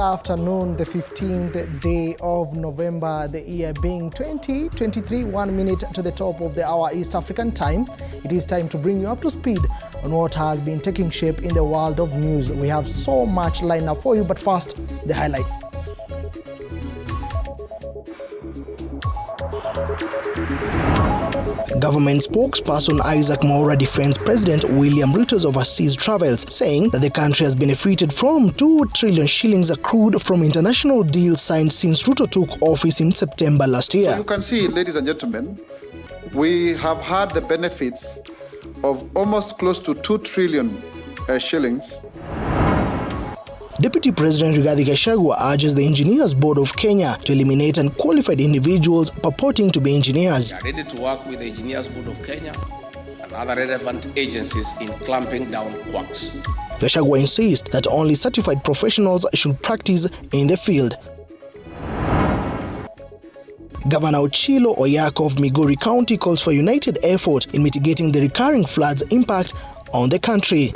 afternoon, the 15th day of November, the year being 2023, 1 minute to the top of the hour East African time. It is time to bring you up to speed on what has been taking shape in the world of news. We have so much lined up for you, but first, the highlights. Government spokesperson Isaac Mwaura defends President William Ruto's overseas travels, saying that the country has benefited from 2 trillion shillings accrued from international deals signed since Ruto took office in September last year. So you can see, ladies and gentlemen, we have had the benefits of almost close to 2 trillion shillings. Deputy President Rigathi Gachagua urges the Engineers Board of Kenya to eliminate unqualified individuals purporting to be engineers. We are ready to work with the Engineers Board of Kenya and other relevant agencies in clamping down quacks. Gachagua insists that only certified professionals should practice in the field. Governor Ochilo Oyako of Migori County calls for united effort in mitigating the recurring floods' impact on the country.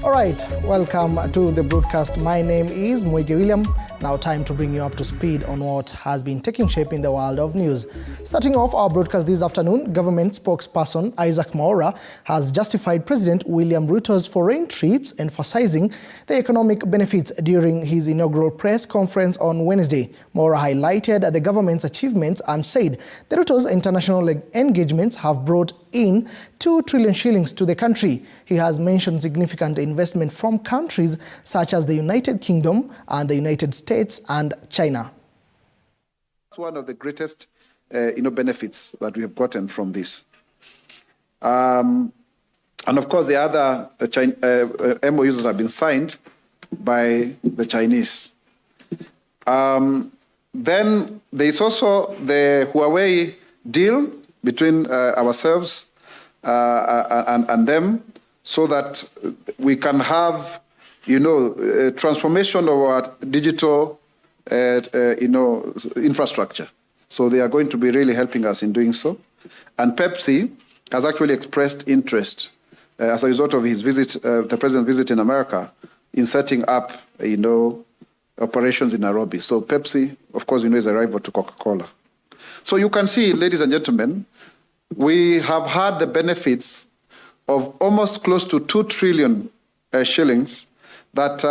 All right, welcome to the broadcast. My name is Mwege William. Now time to bring you up to speed on what has been taking shape in the world of news. Starting off our broadcast this afternoon, government spokesperson Isaac Mwaura has justified President William Ruto's foreign trips, emphasizing the economic benefits during his inaugural press conference on Wednesday. Mwaura highlighted the government's achievements and said the Ruto's international engagements have brought in 2 trillion shillings to the country. He has mentioned significant investment from countries such as the United Kingdom and the United States and China. It's one of the greatest benefits that we have gotten from this. And of course, the other MOUs that have been signed by the Chinese. Then there is also the Huawei deal between ourselves and them, so that we can have, a transformation of our digital, infrastructure. So they are going to be really helping us in doing so. And Pepsi has actually expressed interest as a result of his visit, the president's visit in America, in setting up, operations in Nairobi. So Pepsi, of course, is a rival to Coca-Cola. So you can see, ladies and gentlemen, we have had the benefits of almost close to 2 trillion shillings that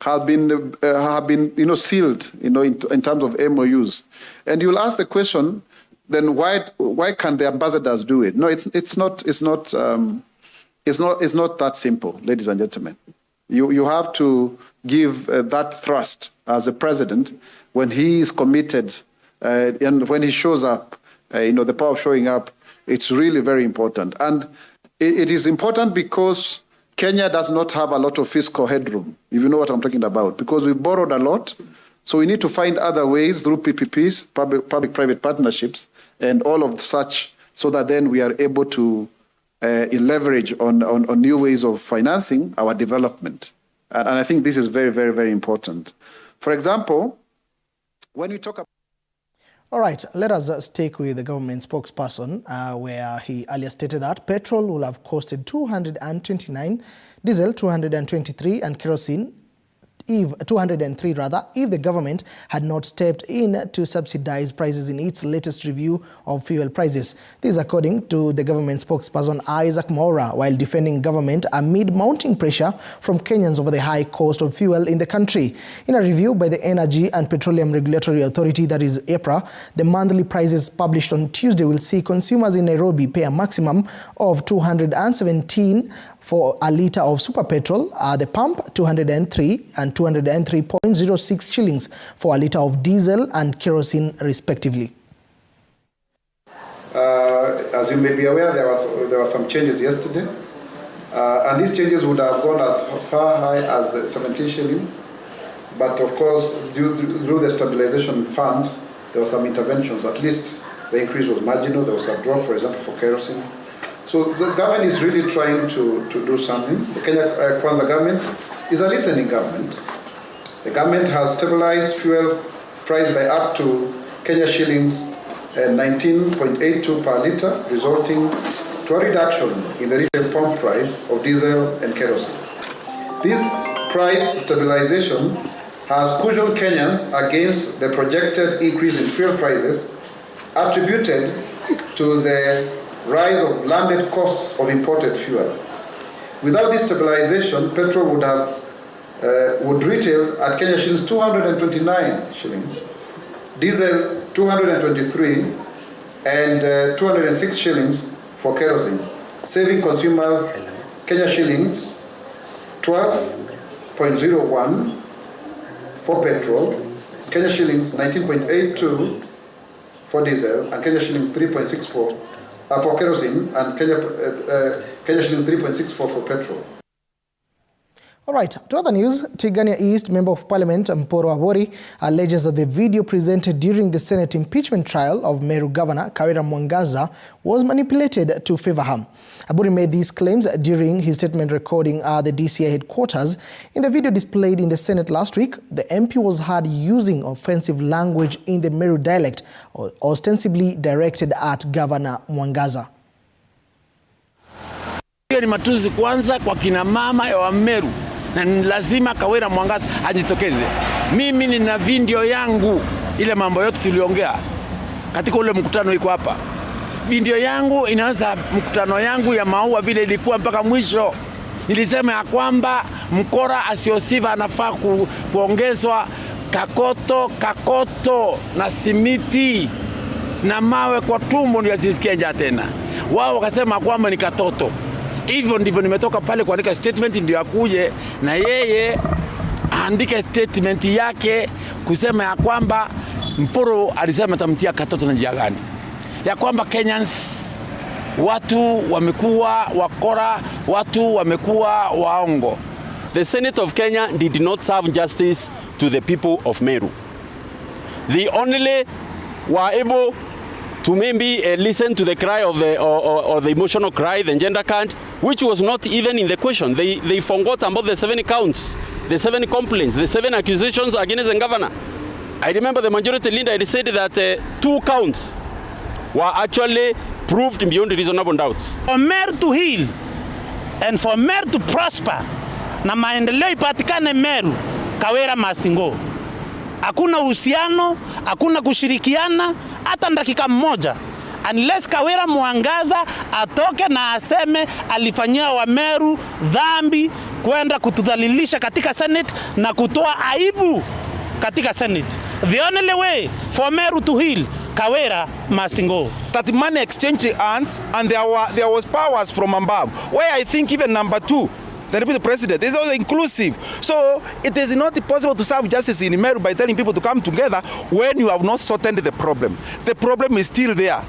have been sealed, in terms of MOUs. And you'll ask the question, then why can't the ambassadors do it? No, it's not that simple, ladies and gentlemen. You have to give that thrust as a president when he is committed and when he shows up. The power of showing up, it's really very important. And it is important because Kenya does not have a lot of fiscal headroom, if you know what I'm talking about, because we borrowed a lot. So we need to find other ways through PPPs, public-private partnerships, and all of such, so that then we are able to leverage on new ways of financing our development. And I think this is very, very, very important. For example, when we talk about... All right, let us stick with the government spokesperson, where he earlier stated that petrol will have costed 229, diesel 223, and kerosene 203 if the government had not stepped in to subsidize prices in its latest review of fuel prices. This is according to the government spokesperson Isaac Mwaura, while defending government amid mounting pressure from Kenyans over the high cost of fuel in the country. In a review by the Energy and Petroleum Regulatory Authority, that is EPRA, the monthly prices published on Tuesday will see consumers in Nairobi pay a maximum of 217 for a litre of super petrol, the pump 203 and 203.06 shillings for a litre of diesel and kerosene respectively. As you may be aware, there were some changes yesterday, and these changes would have gone as far high as the 17 shillings. But of course, through the stabilization fund, there were some interventions. At least the increase was marginal. There was a drop, for example, for kerosene. So the government is really trying to do something. The Kenya Kwanza government is a listening government. The government has stabilized fuel price by up to Kenya shillings 19.82 per litre, resulting to a reduction in the retail pump price of diesel and kerosene. This price stabilization has cushioned Kenyans against the projected increase in fuel prices attributed to the rise of landed costs of imported fuel. Without this stabilization, petrol would retail at Kenya shillings 229 shillings, diesel 223, and 206 shillings for kerosene, saving consumers Kenya shillings 12.01 for petrol, Kenya shillings 19.82 for diesel, and Kenya shillings 3.64 for kerosene, and Kenya shillings 3.64 for petrol. All right, to other news, Tigania East Member of Parliament Mporo Abori alleges that the video presented during the Senate impeachment trial of Meru Governor Kawira Mwangaza was manipulated to favor him. Abori made these claims during his statement recording at the DCI headquarters. In the video displayed in the Senate last week, the MP was heard using offensive language in the Meru dialect, ostensibly directed at Governor Mwangaza. Ni matusi kwanza kwa kina mama ya Meru, na lazima Kawira Mwangaza ajitokeze. Mimi nina video yangu, ile mambo yote tuliongea katika ule mkutano iko hapa. Video yangu inaanza mkutano yangu ya maua vile ilikuwa mpaka mwisho. Nilisema ya kwamba mkora asiosiva anafaa kuongezwa kakoto na simiti na mawe kwa tumbo ndio asisikie njaa tena. Wao wakasema kwamba ni katoto. Hivyo ndivyo nimetoka pale kuandika statement ndio akuje na yeye aandike statement yake kusema ya kwamba Mporo alisema tamtia katoto na njia gani. Ya kwamba Kenyans watu wamekuwa wakora, watu wamekuwa waongo. The Senate of Kenya did not serve justice to the people of Meru. They only were able to maybe listen to the cry of the emotional cry, the gender count, which was not even in the question. They forgot about the 7 counts, the 7 complaints, the 7 accusations against the governor. I remember the majority leader had said that 2 counts were actually proved beyond reasonable doubts. For Meru to heal and for Meru to prosper, na maendeleo ipatikane Meru, Kawira must go. Hakuna uhusiano, hakuna kushirikiana hata dakika mmoja unless Kawira Mwangaza atoke na aseme alifanyia wa Meru dhambi kwenda kutudhalilisha katika Senate na kutoa aibu katika Senate. The only way for Meru to heal, Kawira must go. That money exchanged hands and there was powers from above, where I think even number 2, the deputy president, is also inclusive. So it is not possible to serve justice in Meru by telling people to come together when you have not sorted the problem. The problem is still there.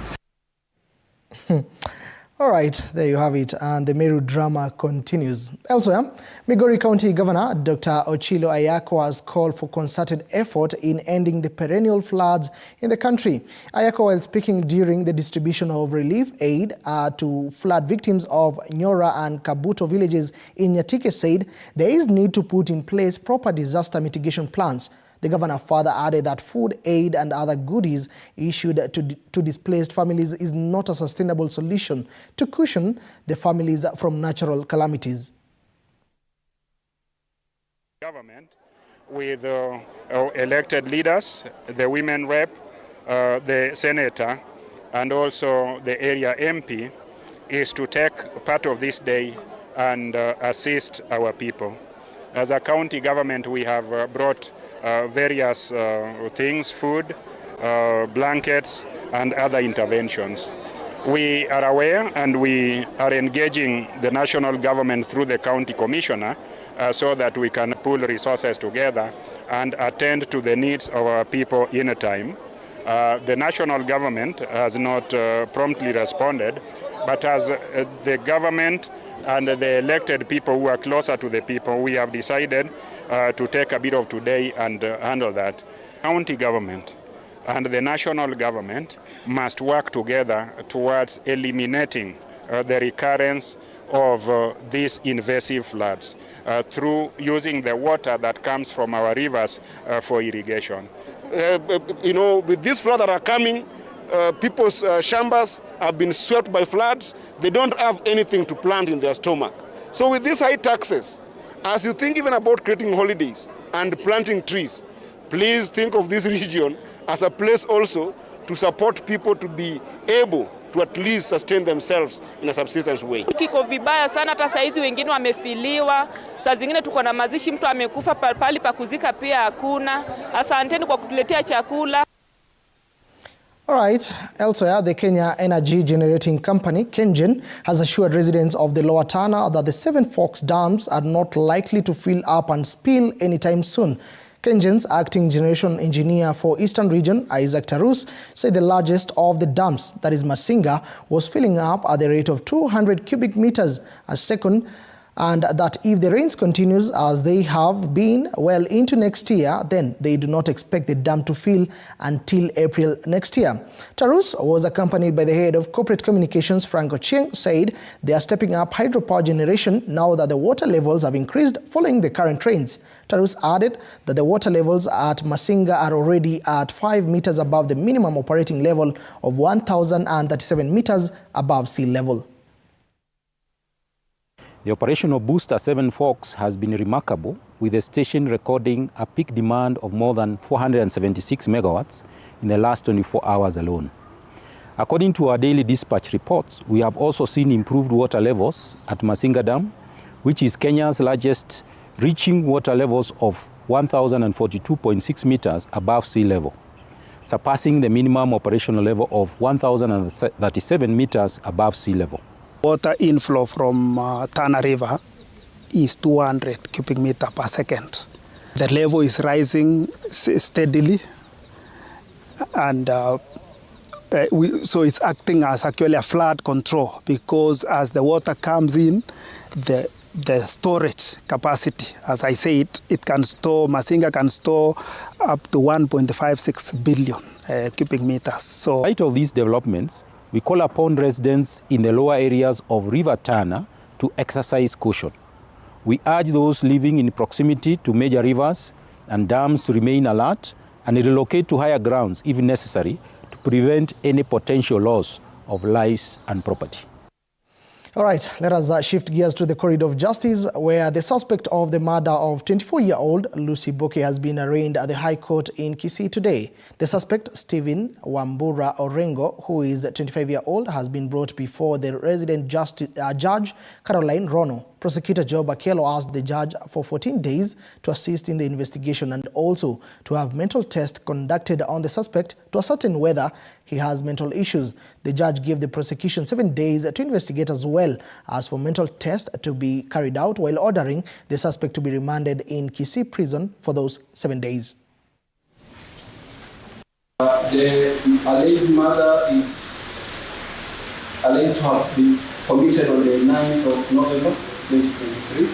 All right, there you have it, and the Meru drama continues. Elsewhere, Migori County Governor Dr. Ochilo Ayako has called for concerted effort in ending the perennial floods in the country. Ayako, while speaking during the distribution of relief aid to flood victims of Nyora and Kabuto villages in Nyatike, said there is need to put in place proper disaster mitigation plans. The governor further added that food aid and other goodies issued to displaced families is not a sustainable solution to cushion the families from natural calamities. Government, with elected leaders, the women rep, the senator, and also the area MP, is to take part of this day and assist our people. As a county government, we have brought various things, food, blankets, and other interventions. We are aware and we are engaging the national government through the county commissioner so that we can pool resources together and attend to the needs of our people in a time. The national government has not promptly responded, but as the government and the elected people who are closer to the people, we have decided to take a bit of today and handle that. County government and the national government must work together towards eliminating the recurrence of these invasive floods through using the water that comes from our rivers for irrigation. With these floods that are coming, people's chambers have been swept by floods. They don't have anything to plant in their stomach. So with these high taxes As you think even about creating holidays and planting trees, please think of this region as a place also to support people to be able to at least sustain themselves in a subsistence way. Kiko vibaya sana, hata saizi wengine wamefiliwa. Saa zingine tuko na mazishi, mtu amekufa, pali pa kuzika pia hakuna. Asanteni kwa kutuletea chakula. All right, elsewhere, the Kenya Energy Generating Company, KENGEN, has assured residents of the Lower Tana that the Seven Forks dams are not likely to fill up and spill anytime soon. KENGEN's acting generation engineer for Eastern Region, Isaac Tarus, said the largest of the dams, that is Masinga, was filling up at the rate of 200 cubic meters a second, and that if the rains continues as they have been well into next year, then they do not expect the dam to fill until April next year. Tarus was accompanied by the head of corporate communications, Frank Ochieng, said they are stepping up hydropower generation now that the water levels have increased following the current rains. Tarus added that the water levels at Masinga are already at 5 meters above the minimum operating level of 1,037 meters above sea level. The operational boost at Seven Forks has been remarkable, with the station recording a peak demand of more than 476 megawatts in the last 24 hours alone. According to our daily dispatch reports, we have also seen improved water levels at Masinga Dam, which is Kenya's largest, reaching water levels of 1,042.6 meters above sea level, surpassing the minimum operational level of 1,037 meters above sea level. Water inflow from Tana River is 200 cubic meter per second. The level is rising steadily, and so it's acting as actually a flood control, because as the water comes in, the storage capacity, as I said, it can store, Masinga can store up to 1.56 billion cubic meters. So, in light of these developments, we call upon residents in the lower areas of River Tana to exercise caution. We urge those living in proximity to major rivers and dams to remain alert and relocate to higher grounds if necessary to prevent any potential loss of lives and property. All right, let us shift gears to the corridor of justice, where the suspect of the murder of 24-year-old Lucy Boke has been arraigned at the High Court in Kisii today. The suspect, Stephen Wambura Orengo, who is 25-year-old, has been brought before the resident judge Caroline Rono. Prosecutor Joe Bakelo asked the judge for 14 days to assist in the investigation and also to have mental tests conducted on the suspect to ascertain whether he has mental issues. The judge gave the prosecution 7 days to investigate as well as for mental tests to be carried out, while ordering the suspect to be remanded in Kisii prison for those 7 days. The alleged murder is alleged to have been committed on the 9th of November 2023.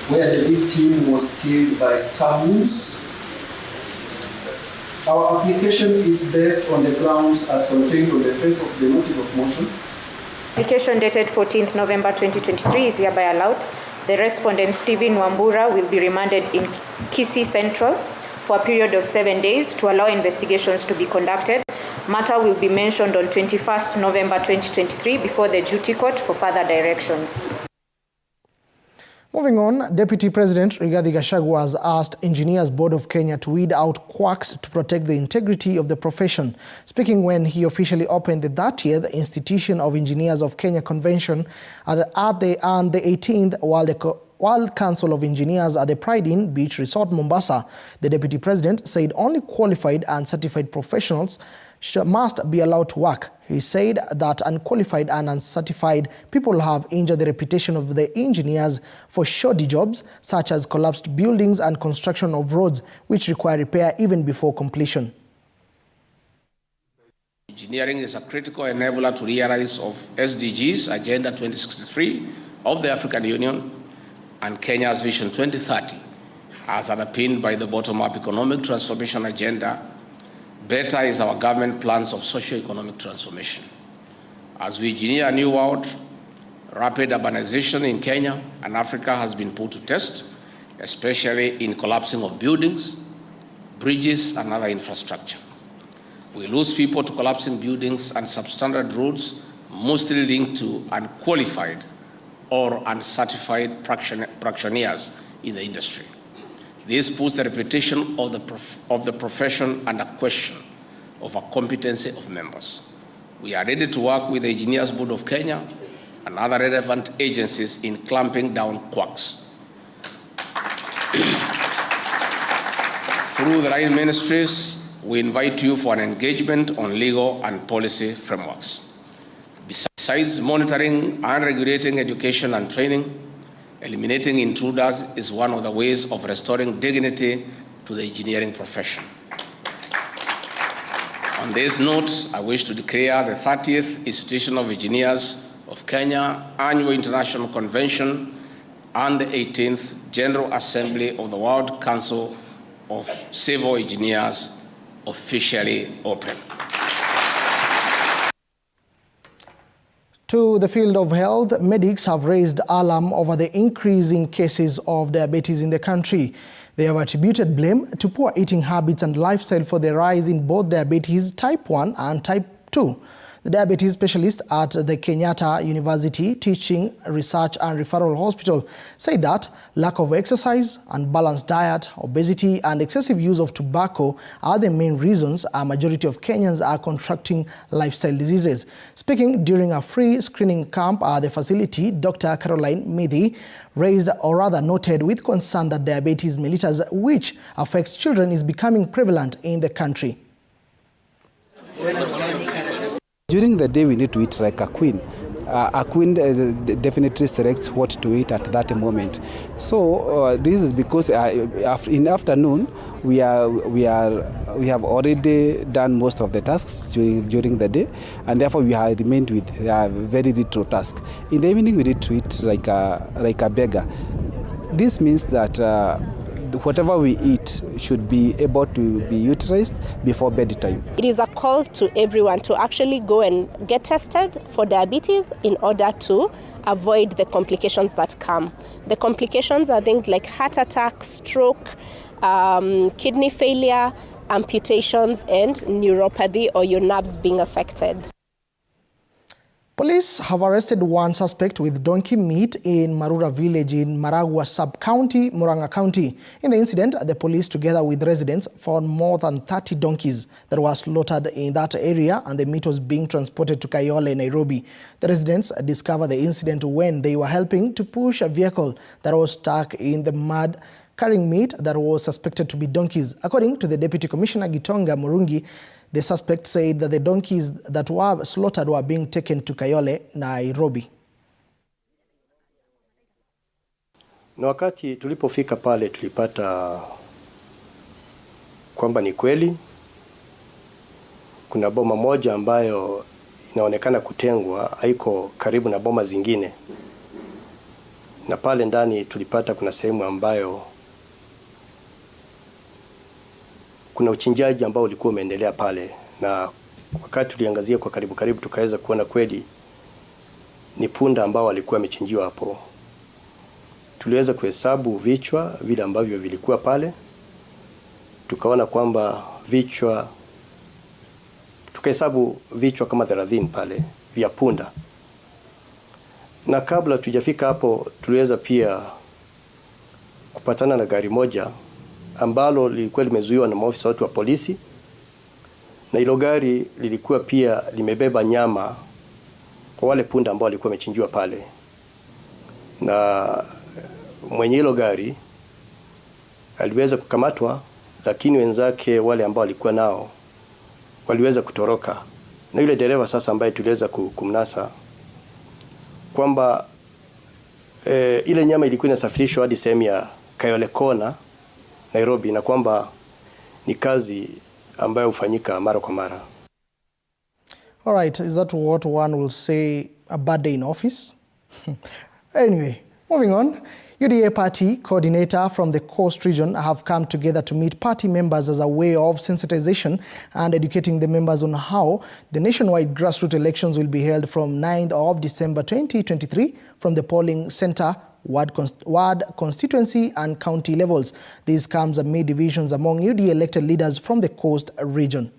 Where the victim was killed by stab wounds. Our application is based on the grounds as contained on the face of the notice of motion. Application dated 14th November 2023 is hereby allowed. The respondent, Stephen Wambura, will be remanded in Kisii Central for a period of 7 days to allow investigations to be conducted. Matter will be mentioned on 21st November 2023 before the duty court for further directions. Moving on, Deputy President Rigathi Gachagua has asked Engineers Board of Kenya to weed out quacks to protect the integrity of the profession. Speaking when he officially opened the 30th Institution of Engineers of Kenya Convention at the 18th World Council of Engineers at the Pride Inn Beach Resort, Mombasa, the Deputy President said only qualified and certified professionals must be allowed to work. He said that unqualified and uncertified people have injured the reputation of the engineers for shoddy jobs such as collapsed buildings and construction of roads which require repair even before completion. Engineering is a critical enabler to realize of SDGs, Agenda 2063 of the African Union and Kenya's Vision 2030, as underpinned by the bottom-up economic transformation agenda. Better is our government plans of socio-economic transformation. As we engineer a new world, rapid urbanization in Kenya and Africa has been put to test, especially in collapsing of buildings, bridges, and other infrastructure. We lose people to collapsing buildings and substandard roads mostly linked to unqualified or uncertified practitioners in the industry. This puts the reputation of the profession under question of a competency of members. We are ready to work with the Engineers Board of Kenya and other relevant agencies in clamping down quacks. Through the line ministries, we invite you for an engagement on legal and policy frameworks. Besides monitoring and regulating education and training, eliminating intruders is one of the ways of restoring dignity to the engineering profession. On this note, I wish to declare the 30th Institution of Engineers of Kenya Annual International Convention and the 18th General Assembly of the World Council of Civil Engineers officially open. To the field of health, medics have raised alarm over the increase in cases of diabetes in the country. They have attributed blame to poor eating habits and lifestyle for the rise in both diabetes type 1 and type 2. The diabetes specialist at the Kenyatta University Teaching, Research and Referral Hospital said that lack of exercise, unbalanced diet, obesity and excessive use of tobacco are the main reasons a majority of Kenyans are contracting lifestyle diseases. Speaking during a free screening camp at the facility, Dr. Caroline Mithi raised, or rather noted with concern, that diabetes mellitus, which affects children, is becoming prevalent in the country. During the day, we need to eat like a queen. A queen definitely selects what to eat at that moment. So this is because in the afternoon we have already done most of the tasks during the day, and therefore we have remained with very little task. In the evening, we need to eat like a beggar. This means that whatever we eat should be able to be utilized before bedtime. It is a call to everyone to actually go and get tested for diabetes in order to avoid the complications that come. The complications are things like heart attack, stroke, kidney failure, amputations, and neuropathy, or your nerves being affected. Police have arrested one suspect with donkey meat in Marura village in Maragua sub-county, Murang'a County. In the incident, the police, together with residents, found more than 30 donkeys that were slaughtered in that area, and the meat was being transported to Kayole, Nairobi. The residents discovered the incident when they were helping to push a vehicle that was stuck in the mud carrying meat that was suspected to be donkeys. According to the Deputy Commissioner Gitonga Murungi, the suspect said that the donkeys that were slaughtered were being taken to Kayole, Nairobi. Na wakati tulipofika pale tulipata kwamba ni kweli kuna boma moja ambayo inaonekana kutengwa, haiko karibu na boma zingine. Na pale ndani tulipata kuna sehemu ambayo kuna uchinjaji ambao ulikuwa umeendelea pale, na wakati tuliangazia kwa karibu tukaweza kuona kweli ni punda ambao walikuwa wamechinjiwa hapo. Tuliweza kuhesabu vichwa vile ambavyo vilikuwa pale, tukaona kwamba tukahesabu vichwa kama 30 pale vya punda. Na kabla tujafika hapo, tuliweza pia kupatana na gari moja ambalo lilikuwa limezuiwa na maafisa wa polisi, na hilo gari lilikuwa pia limebeba nyama kwa wale punda ambao walikuwa wamechinjiwa pale. Na mwenye hilo gari aliweza kukamatwa, lakini wenzake wale ambao walikuwa nao waliweza kutoroka. Na yule dereva sasa ambaye tuliweza kumnasa kwamba ile nyama ilikuwa inasafirishwa hadi sehemu ya Kayole Kona, Nairobi, na kwamba ni kazi ambayo hufanyika mara kwa mara. All right, is that what one will say a bad day in office? Anyway, moving on. UDA party coordinator from the Coast region have come together to meet party members as a way of sensitization and educating the members on how the nationwide grassroots elections will be held from 9th of December 2023 from the polling center, ward, constituency and county levels. This comes amid divisions among UDA elected leaders from the Coast region.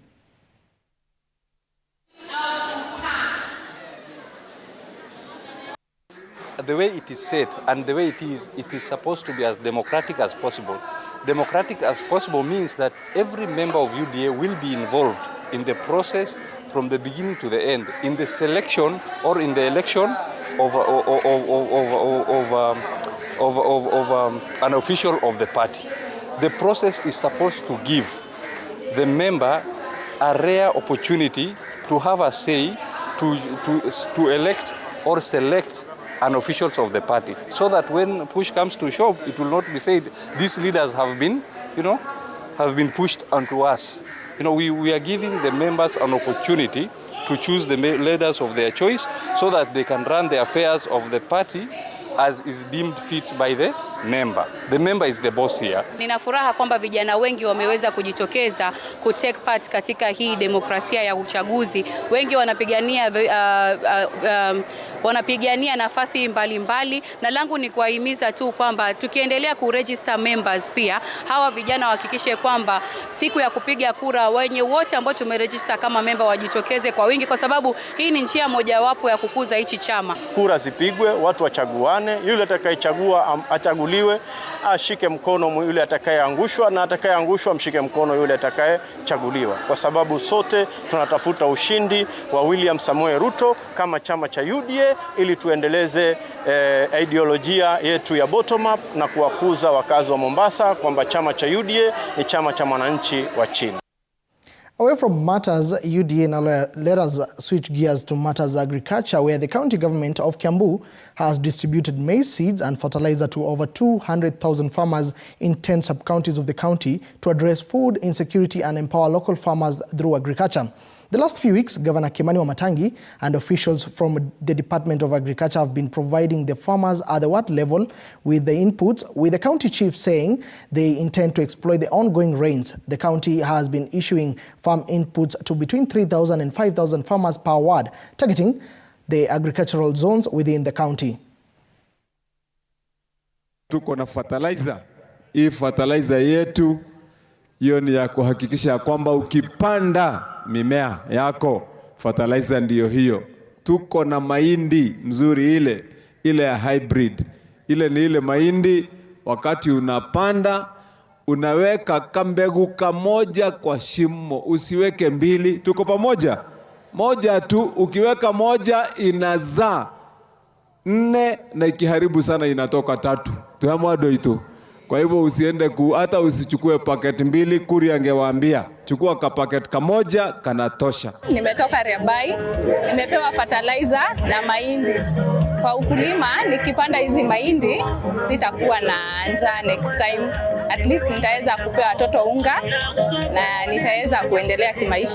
the way it is set and the way it is supposed to be as democratic as possible. Democratic as possible means that every member of UDA will be involved in the process from the beginning to the end, in the selection or in the election of an official of the party. The process is supposed to give the member a rare opportunity to have a say to elect or select an officials of the party, so that when push comes to shove, it will not be said these leaders have been, have been pushed onto us. We are giving the members an opportunity to choose the leaders of their choice, so that they can run the affairs of the party as is deemed fit by the member. The member is the boss here. Nina furaha kwamba vijana wengi wameweza kujitokeza kutake part katika hii demokrasia ya uchaguzi. Wengi wanapigania nafasi mbalimbali, na langu ni kuwahimiza tu kwamba tukiendelea kuregister members pia hawa vijana wahakikishe kwamba siku ya kupiga kura wenye wote ambao tumeregister kama member wajitokeze kwa wingi, kwa sababu hii ni njia mojawapo ya kukuza hichi chama. Kura zipigwe, watu wachaguane, yule atakayechagua achaguliwe, ashike mkono yule atakayeangushwa, na atakayeangushwa mshike mkono yule atakayechaguliwa, kwa sababu sote tunatafuta ushindi wa William Samoei Ruto kama chama cha UDA, ili tuendeleze ideolojia yetu ya bottom up na kuwakuza wakazi wa Mombasa kwamba chama cha UDA ni chama cha mwananchi wa chini. Away from matters UDA, now let us switch gears to matters agriculture, where the county government of Kiambu has distributed maize seeds and fertilizer to over 200,000 farmers in 10 sub-counties of the county to address food insecurity and empower local farmers through agriculture. The last few weeks, Governor Kimani Wamatangi and officials from the Department of Agriculture have been providing the farmers at the ward level with the inputs, with the county chief saying they intend to exploit the ongoing rains. The county has been issuing farm inputs to between 3,000 and 5,000 farmers per ward, targeting the agricultural zones within the county. Tuko na fertilizer. Hii fertilizer yetu hiyo ni ya kuhakikisha kwamba ukipanda mimea yako fertilizer ndiyo hiyo. Tuko na mahindi mzuri ile ya hybrid. Ile ni ile mahindi wakati unapanda unaweka kambegu kamoja kwa shimo, usiweke mbili. Tuko pamoja? Moja tu, ukiweka moja inazaa 4 na ikiharibu sana inatoka 3. Tuamwado ito. Kwa hivyo usiende hata usichukue paketi 2, kuri angewaambia chukua kapaketi kamoja kanatosha. Nimetoka Rebai, nimepewa fertilizer na mahindi. Kwa ukulima nikipanda hizi mahindi sitakuwa na njaa next time. At least nitaweza kupea watoto unga na nitaweza kuendelea kimaisha.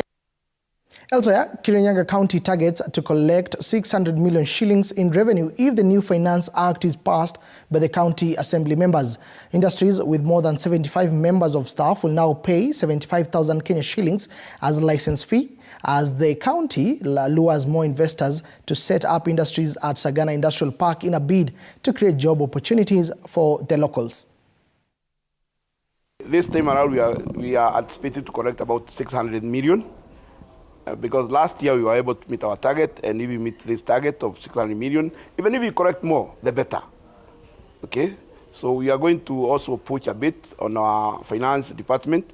Elsewhere, Kirinyaga County targets to collect 600 million shillings in revenue if the new Finance Act is passed by the county assembly members. Industries with more than 75 members of staff will now pay 75,000 Kenya shillings as a license fee, as the county lures more investors to set up industries at Sagana Industrial Park in a bid to create job opportunities for the locals. This time around we are anticipating to collect about 600 million. Because last year we were able to meet our target, and if we meet this target of 600 million, even if we collect more, the better. Okay? So we are going to also push a bit on our finance department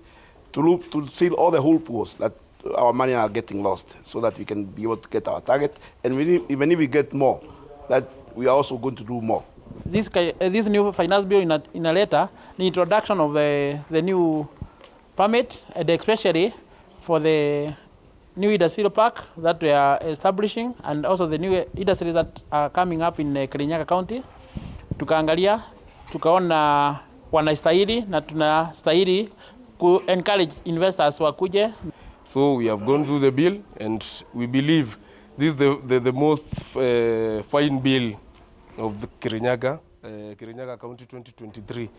to look to seal all the loopholes that our money are getting lost, so that we can be able to get our target. And even if we get more, that we are also going to do more. This new finance bill in a letter, the introduction of the new permit, and especially for the new industrial park that we are establishing, and also the new industries that are coming up in Kirinyaga County. Tukaangalia, tukaona wanastahili na tunastahili ku encourage investors wakuje. So we have gone through the bill, and we believe this is the most fine bill of the Kirinyaga County 2023.